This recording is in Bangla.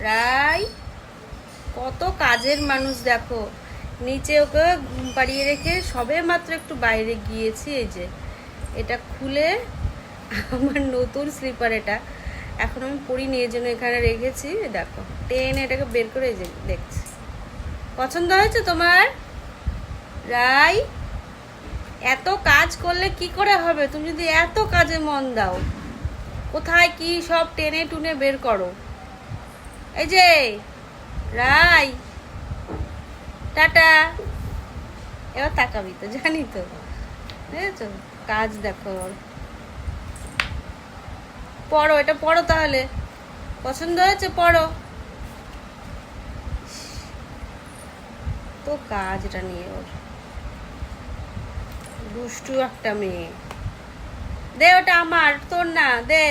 রাই কত কাজের মানুষ দেখো, নিচে ওকে ঘুম পাড়িয়ে রেখে সবে মাত্র একটু বাইরে গিয়েছি। এই যে এটা খুলে আমার নতুন স্লিপার, এটা এখন আমি পরিনি, এই জন্য এখানে রেখেছি। দেখো টেনে এটাকে বের করে এই যে দেখছি। পছন্দ হয়েছে তোমার? রাই এত কাজ করলে কি করে হবে? তুমি যদি এত কাজে মন দাও, কোথায় কি সব টেনে টুনে বের করো। এই যে রাই, টাটা। এবার তাকাবি তো, জানি তো, বুঝেছো? কাজ দেখো। পড়ো, এটা পড়ো তাহলে। পছন্দ হয়েছে? পড়ো তো। কাজটা নিয়ে ওর দুষ্টু একটা মেয়ে। দে, ওটা আমার, তোর না, দে।